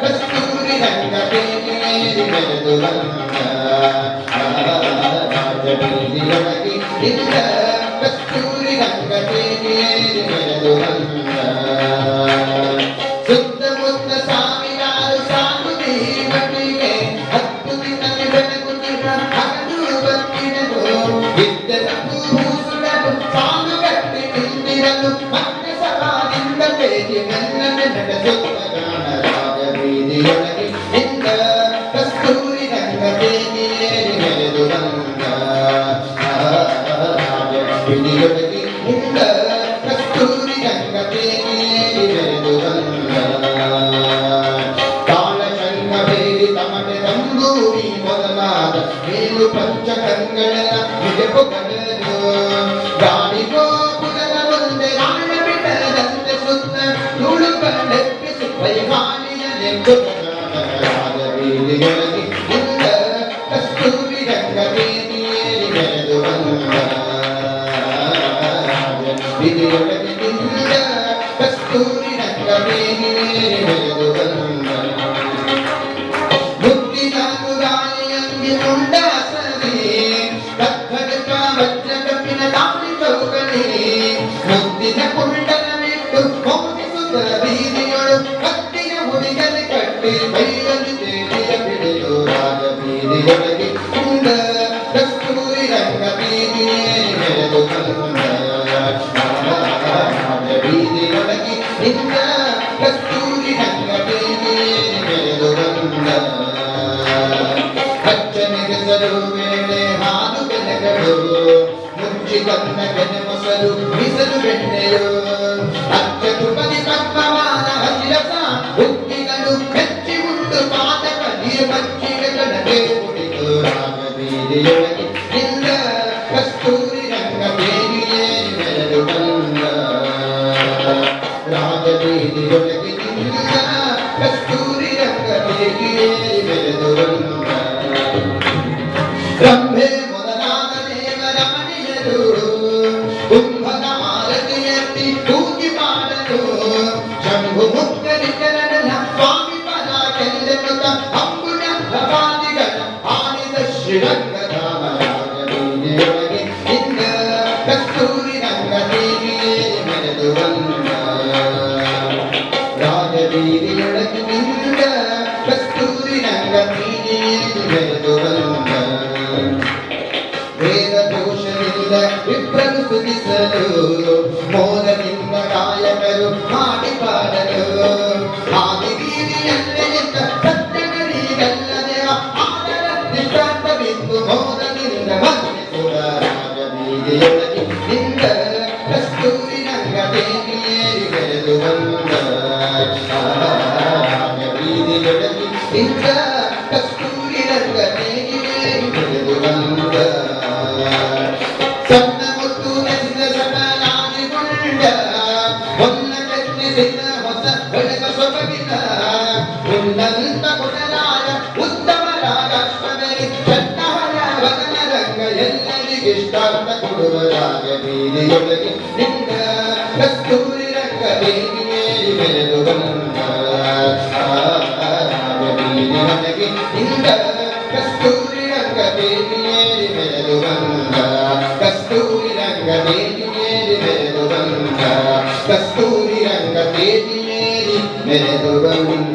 ಕಸ್ತೂರಿ ರಂಗಬೇರಿ ಬೆಳೆದು ಬಂದ ರಾಜಬೀದಿಯೊಳಗೆ ಇಂದ ಕಸ್ತೂರಿ ರಂಗಬೇರಿ ಬೆಳೆದು ಬಂದ ಸುತ್ತಮುತ್ತ ಸಾವಿರಾರು ಸಾಕು ದೇವರಿಗೆ 10 ದಿನದಲ್ಲಿ ಬೆಳಗುತ್ತಿದ್ದ ಹಗಲು ಬಂದಿರಲು ವಿದ್ಯದ ಭೂಸುಡಲು ಸಾಲು ಗಟ್ಟಿ ನಿಂತಿರಲು ಮತ್ತೆ ಸಭಾದಿಂದ ಬೇಗಿ ಮೆಲ್ಲನೆ ನಡೆಸುತ್ತ ರಾಜಬೀದಿಯೊಳಗೆ ಇಂದ ಕಸ್ತೂರಿ ರಂಗಬೇರಿ ಬೆಳೆದು ಬಂದ ರಾಜಬೀದಿಯೊಳಗೆ ಇಂದ ಕಸ್ತೂರಿ ರಂಗಬೇರಿ ಬೆಳೆದು ಬಂದ ತಾಳ ಶಂಖ ಬೇರಿ ತಮಟೆ ತಂಬೂರಿ ಮೊದಲಾದ ಮೇಲು ಪಂಚಕಂಗಳ ನಿಜಪುಗಳು ಗಾಡಿ ಗೋಪುರದ ಮುಂದೆ ರಾಣ ಬಿಡದಂತೆ ಸುತ್ತ ನುಳುಗಳೆಪ್ಪಿಸಿ ವೈಮಾನಿಯನೆಂದು ರಾಜಬೀದಿಯೊಳಗೆ ಇಂದ ಕಸ್ತೂರಿ ರಂಗಬೇರಿ ಬೆಳೆದು ಬಂದ ರಾಜಬೀದಿಯೊಳಗೆ ಇಂದ ಕಸ್ತೂರಿ ರಂಗಬೇರಿ ಬೆಳೆದು ಬಂದ ಮುತ್ತಿನ ಗಾಳಿಯಂಗಿ ಮುಂಡಾಸಲಿ ಕತ್ತಡಕ ವಜ್ರ ಕಬ್ಬಿನ ದಾಳಿ ಚೌಕಲಿ ಮುತ್ತಿನ ಕುಂಡಲವಿಟ್ಟು ಮೋದಿಸುತ್ತ ಬೀದಿಯೊಳು ಕತ್ತಿನ ಹುಡಿಗಲಿ ಕಟ್ಟಿ ಬೈರಲಿ ದೇವಿಯ ಬಿಡಿದು ರಾಜಬೀದಿಯೊಳಗೆ ಇಂದ ಕಸ್ತೂರಿ ರಂಗಬೇರಿ ಬೆಳೆದು ಬಂದ ರಾಜಬೀದಿಯೊಳಗೆ ಇಂದ ಕಸ್ತೂರಿ ರಂಗಬೇರಿ ಬೆಳೆದು ಬಂದ ಹಚ್ಚನೆಗೆಸಲು ವೇಳೆ ಹಾಲು ಬೆಲೆಗಳು ಮುಚ್ಚಿ ಕನ್ನ ಕೆನೆ ಮೊಸರು ಮೀಸಲು ಬೆಣ್ಣೆಯು ಅಚ್ಚು ಪದಿ ಪದ್ಮವಾದ ಹಸಿರಸ ಹುಟ್ಟಿಗಳು ಮೆಚ್ಚಿ ಉಂಟು ಪಾದಕ ನೀರು ಮಚ್ಚಿಗೆ ಕಡಲೆ ಕುಡಿದು ರಾಜಬೀದಿಯೊಳಗೆ ಇಂದ ಕಸ್ತೂರಿ ರಂಗಬೇರಿ ಬೆಳೆದು ಬಂದ ರಾಜಬೀದಿಯೊಳಗೆ ಇಂದ ಕಸ್ತೂರಿ ರಂಗಬೇರಿ ಬೆಳೆದು ಬಂದ ಬ್ರಹ್ಮೆ ಮೊದಲಾದ ದೇವರಮಣಿಯರು ಕುಂಭದ ಆರತಿಯಲ್ಲಿ ಪೂಜೆ ಮಾಡಲು ಶಂಭು ಮುಕ್ತರಿಕರಣ ಸ್ವಾಮಿ ಪದ ಕೆಲ್ಲೆನುತ ಅಂಬುಡ ಪ್ರಭಾದಿಗಳ ಆಡಿದ ಶ್ರೀರಂಗಧಾಮ ರಾಜಬೀದಿಯೊಳಗೆ ಇಂದ ಕಸ್ತೂರಿ ರಂಗಬೇರಿ ಬೆಳೆದು ಬಂದ ರಾಜಬೀದಿಯೊಳಗೆ ಇಂದ ಕಸ್ತೂರಿ ರಂಗಬೇರಿ ಬೆಳೆದು ಬಂದ ವೇದ ದೋಷದಿಂದ ವಿಪ್ರರು ಸುಧಿಸಲು ಮೋದದಿಂದ ಗಾಯಕರು ಮಾಡಿ ಪಾಡಲು ಆದಿಬೀದಿಯಲ್ಲೇ ಇದ್ದ ಸತ್ಯಗಳಿಗಲ್ಲದೆ ಆದರ ನಿಷ್ಠಾಂತ ಬಿಂದು ಮೋದದಿಂದ ವಂದಿಸುವ ರಾಜಬೀದಿಯೊಳಗೆ ಇಂದ ಕಸ್ತೂರಿ ರಂಗಬೇರಿ ಬೆಳೆದು ಬಂದ ರಾಜಬೀದಿಯೊಳಗೆ ಇಂದ ಕಸ್ತೂರಿ ರಂಗಬೇರಿ ಬೆಳೆದು ಬಂದ ಸಣ್ಣ ಮುತ್ತು ನೆಸಿದ ಸಟನಾಗಿಗೊಂಡ ಹೊನ್ನ ಕಟ್ಟಿಸಿದ ಹೊಸ ಬೆಳಗ ಸೊಬಗಿನ ಉನ್ನತ ಕುಟರಾಯ ಉತ್ತಮ ರಾಗಾಶ್ವದಲ್ಲಿ ಚಟ್ಟಹರ ವದನ ರಂಗ ಎಲ್ಲರಿಗಿಷ್ಟಾರ್ಥ ಕೊಡುವ ರಾಜಬೀದಿಯೊಳಗೆ ನಿಂದ ಕಸ್ತೂರಿ ರಂಗಬೇರಿ ಬೆಳೆದು ಬಂದ ರಾಜಬೀದಿಯೊಳಗೆ ನಿಂದ ಕಸ್ತೂರಿ ರಂಗಬೇರಿ ಬೆಳೆದು ಬಂದ ಕಸ್ತೂರಿ ರಂಗಬೇರಿ ಬೆಳೆದು ಬಂದ ಕಸ್ತೂರಿ ರಂಗಬೇರಿ ಬೆಳೆದು ಬಂದ